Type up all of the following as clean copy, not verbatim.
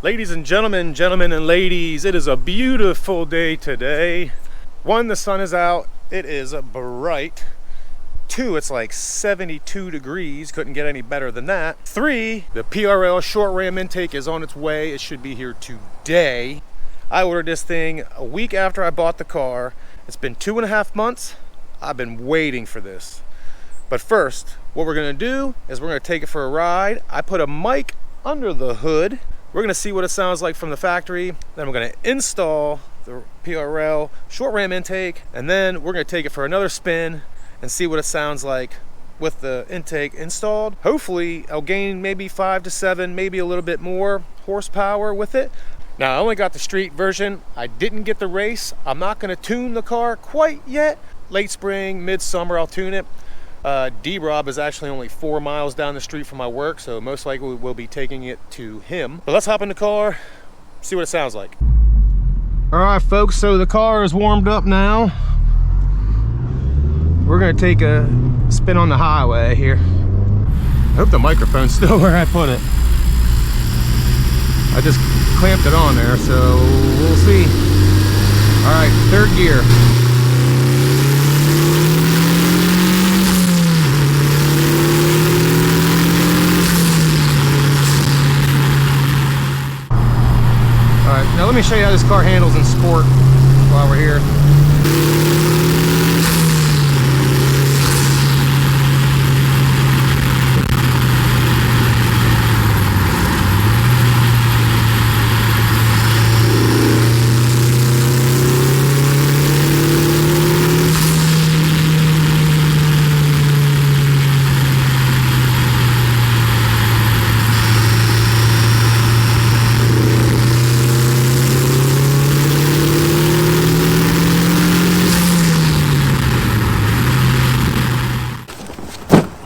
Ladies and gentlemen, gentlemen and ladies, it is a beautiful day today. 1, the sun is out. It is bright. 2, it's like 72 degrees. Couldn't get any better than that. 3, the PRL short ram intake is on its way. It should be here today. I ordered this thing a week after I bought the car. It's been 2.5 months. I've been waiting for this. But first, what we're gonna do is we're gonna take it for a ride. I put a mic under the hood. We're gonna see what it sounds like from the factory. Then we're gonna install the PRL short ram intake, and then we're gonna take it for another spin and see what it sounds like with the intake installed. Hopefully I'll gain maybe 5 to 7, maybe a little bit more horsepower with it. Now I only got the street version. I didn't get the race. I'm not gonna tune the car quite yet. Late spring, midsummer, I'll tune it. D-Rob is actually only 4 miles down the street from my work, so most likely we'll be taking it to him. But let's hop in the car, see what it sounds like. All right, folks, so the car is warmed up now. We're gonna take a spin on the highway here. I hope the microphone's still where I put it. I just clamped it on there, so we'll see. All right, 3rd gear. Now let me show you how this car handles in sport while we're here.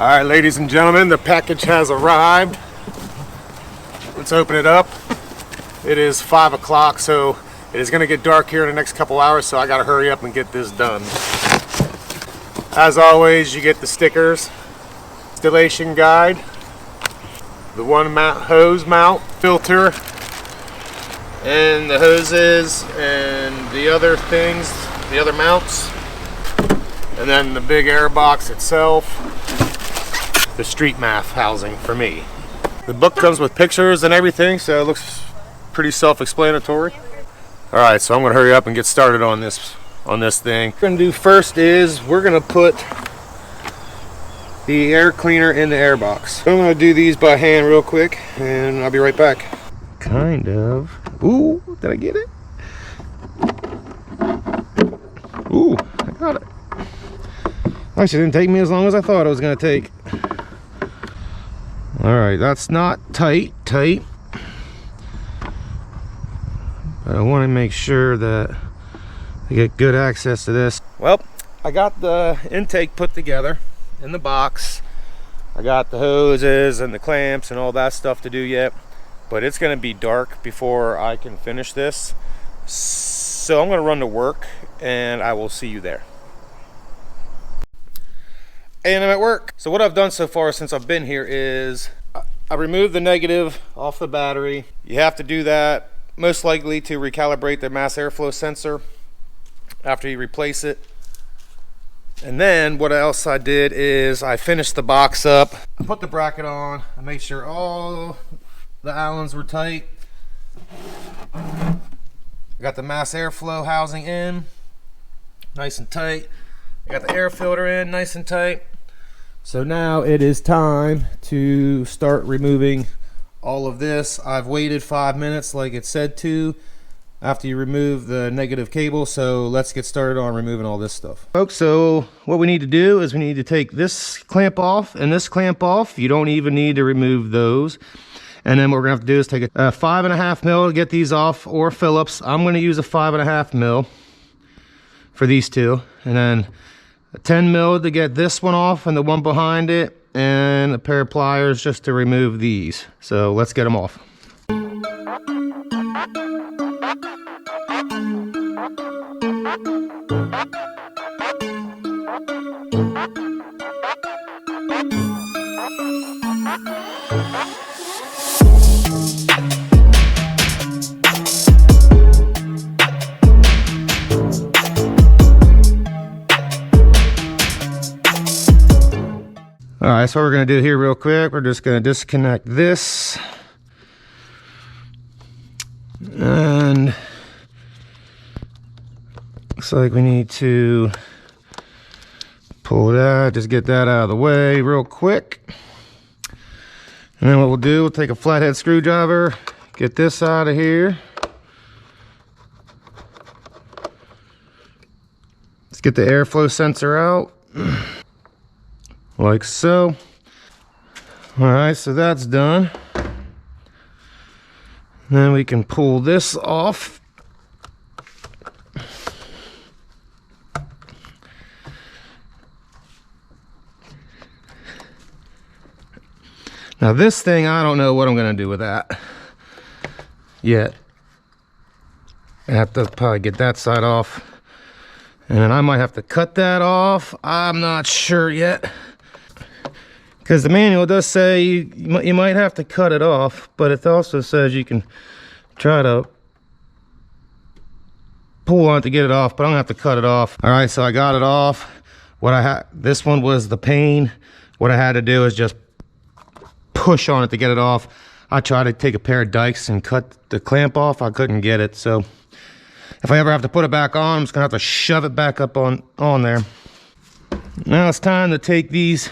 All right, ladies and gentlemen, the package has arrived. Let's open it up. It is 5 o'clock, so it is gonna get dark here in the next couple hours, so I gotta hurry up and get this done. As always, you get the stickers, installation guide, the hose mount, filter, and the hoses and the other things, the other mounts, and then the big air box itself. The street math housing for me. The book comes with pictures and everything, so it looks pretty self-explanatory. All right, so I'm gonna hurry up and get started on this thing. What we're gonna do first is we're gonna put the air cleaner in the air box. I'm gonna do these by hand real quick, and I'll be right back. Kind of. Ooh, did I get it? Ooh, I got it. Actually, it didn't take me as long as I thought it was gonna take. All right, that's not tight, but I want to make sure that I get good access to this. Well, I got the intake put together in the box. I got the hoses and the clamps and all that stuff to do yet, but it's going to be dark before I can finish this. So I'm going to run to work and I will see you there. And I'm at work. So what I've done so far since I've been here is I removed the negative off the battery. You have to do that most likely to recalibrate the mass airflow sensor after you replace it. And then what else I did is I finished the box up. I put the bracket on. I made sure all the Allens were tight. I got the mass airflow housing in, nice and tight. I got the air filter in, nice and tight. So now it is time to start removing all of this. I've waited 5 minutes like it said to after you remove the negative cable, so let's get started on removing all this stuff. Folks, so what we need to do is we need to take this clamp off and this clamp off. You don't even need to remove those. And then what we're gonna have to do is take a 5.5 mil to get these off, or Phillips. I'm gonna use a 5.5 mil for these two, and then a 10 mil to get this one off and the one behind it, and a pair of pliers just to remove these. So let's get them off. All right, so what we're gonna do here real quick, we're just gonna disconnect this. And looks like we need to pull that, just get that out of the way real quick. And then what we'll do, we'll take a flathead screwdriver, get this out of here. Let's get the airflow sensor out, like so. All right, so that's done. Then we can pull this off. Now this thing, I don't know what I'm gonna do with that yet. I have to probably get that side off. And then I might have to cut that off. I'm not sure yet. Because the manual does say you might have to cut it off, but it also says you can try to pull on it to get it off, but I'm gonna have to cut it off. All right, so I got it off. This one was the pain. What I had to do is just push on it to get it off. I tried to take a pair of dikes and cut the clamp off. I couldn't get it, so if I ever have to put it back on, I'm just gonna have to shove it back up on there. Now it's time to take these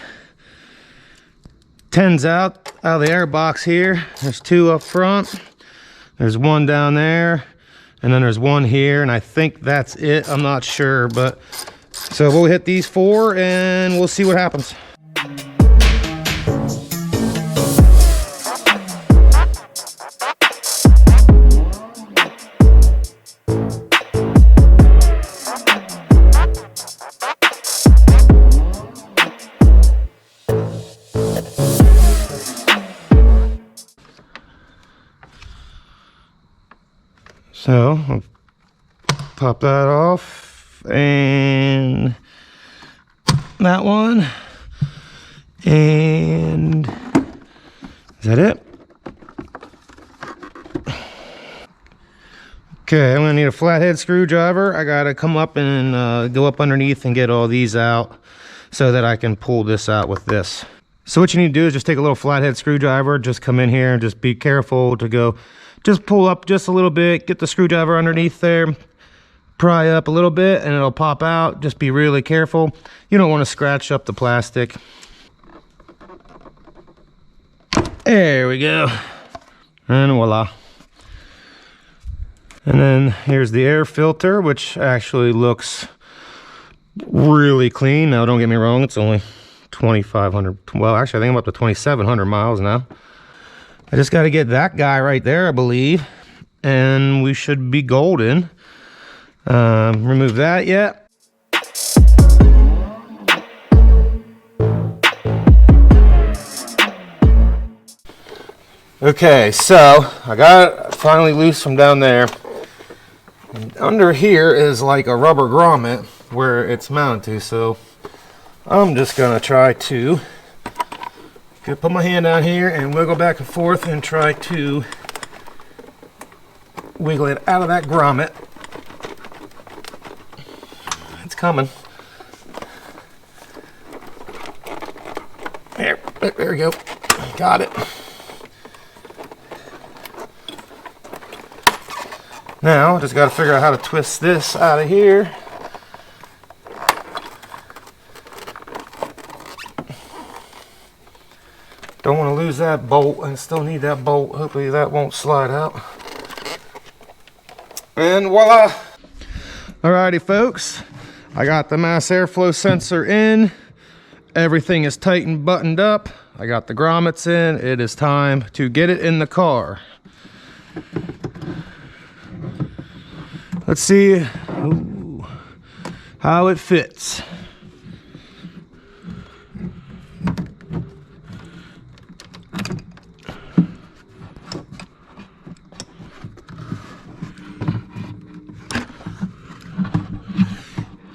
10s out of the air box here. There's 2 up front. There's 1 down there, and then there's 1 here, and I think that's it. I'm not sure, but so we'll hit these 4 and we'll see what happens. So I'll pop that off, and that one, and is that it? Okay, I'm gonna need a flathead screwdriver. I gotta come up and go up underneath and get all these out so that I can pull this out with this. So what you need to do is just take a little flathead screwdriver, just come in here and just be careful to go, just pull up just a little bit, get the screwdriver underneath there, pry up a little bit and it'll pop out. Just be really careful. You don't want to scratch up the plastic. There we go. And voila. And then here's the air filter, which actually looks really clean. Now don't get me wrong, it's only 2,500, well actually I think I'm up to 2,700 miles now. I just got to get that guy right there, I believe, and we should be golden. Remove that yet. Okay, so I got it finally loose from down there. And under here is like a rubber grommet where it's mounted to, so I'm just gonna try to put my hand down here and wiggle back and forth and try to wiggle it out of that grommet. It's coming. There we go. Got it. Now, just got to figure out how to twist this out of here. Don't want to lose that bolt. I still need that bolt. Hopefully that won't slide out. And voila! Alrighty folks, I got the mass airflow sensor in. Everything is tight and buttoned up. I got the grommets in. It is time to get it in the car. Let's see how it fits.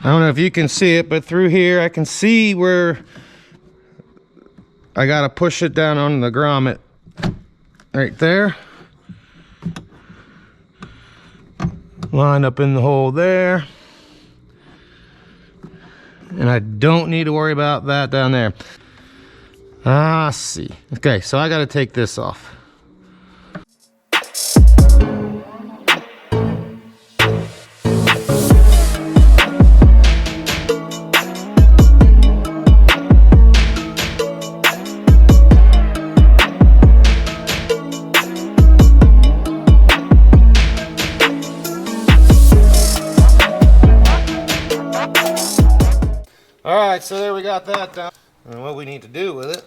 I don't know if you can see it, but through here I can see where I gotta push it down on the grommet right there. Line up in the hole there. And I don't need to worry about that down there. Ah, see. Okay, so I got to take this off. Alright, so there we got that done. And what we need to do with it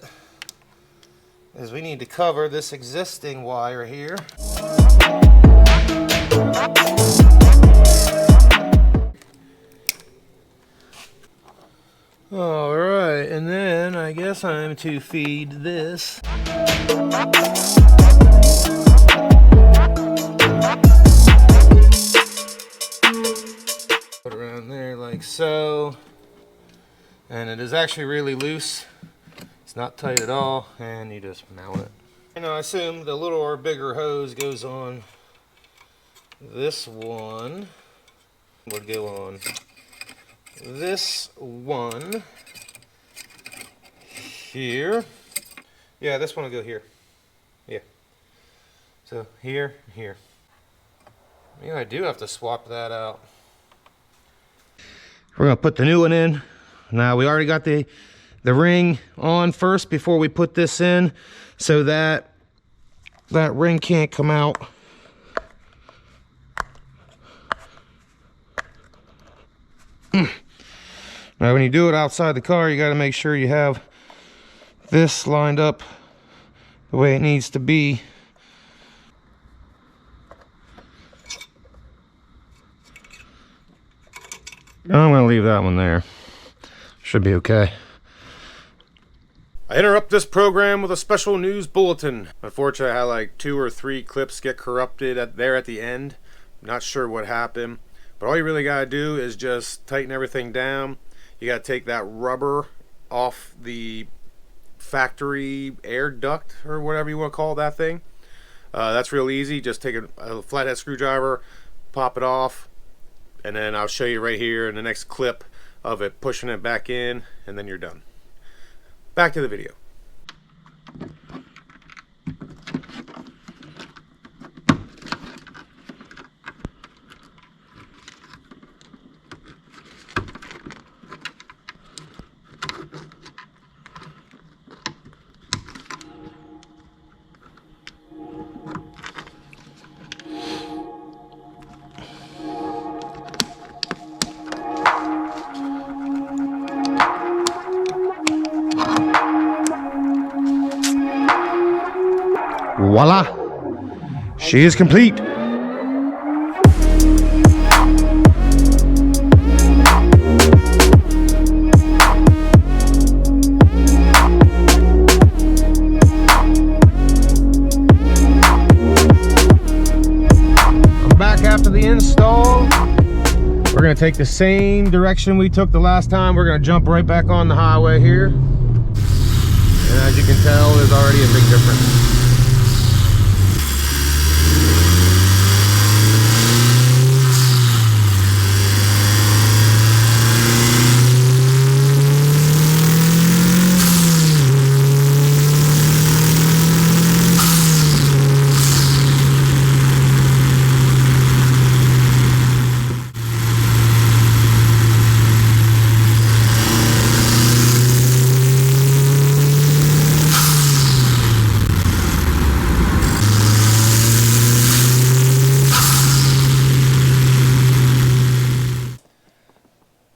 is we need to cover this existing wire here. Alright, and then I guess I'm to feed this. Put it around there like so. And it is actually really loose. It's not tight at all, and you just mount it. And I assume the little or bigger hose goes on this one. Would go on this one here. Yeah, this one will go here. Yeah. So here, here. Yeah, I do have to swap that out. We're gonna put the new one in. Now we already got the ring on first before we put this in, so that ring can't come out. Now when you do it outside the car, you got to make sure you have this lined up the way it needs to be. I'm going to leave that one there. Should be okay. I interrupt this program with a special news bulletin. Unfortunately, I had like 2 or 3 clips get corrupted there at the end. Not sure what happened, but all you really got to do is just tighten everything down. You got to take that rubber off the factory air duct or whatever you want to call that thing. That's real easy. Just take a flathead screwdriver, pop it off, and then I'll show you right here in the next clip of it pushing it back in, and then you're done. Back to the video. Voila! She is complete. I'm back after the install. We're going to take the same direction we took the last time. We're going to jump right back on the highway here. And as you can tell, there's already a big difference.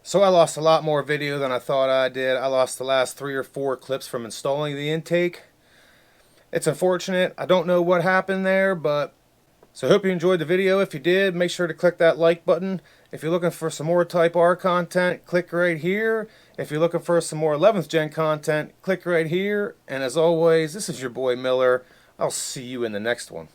So I lost a lot more video than I thought I did. I lost the last 3 or 4 clips from installing the intake. It's unfortunate. I don't know what happened there, but so I hope you enjoyed the video. If you did, make sure to click that like button. If you're looking for some more Type R content, click right here. If you're looking for some more 11th Gen content, click right here. And as always, this is your boy Miller. I'll see you in the next one.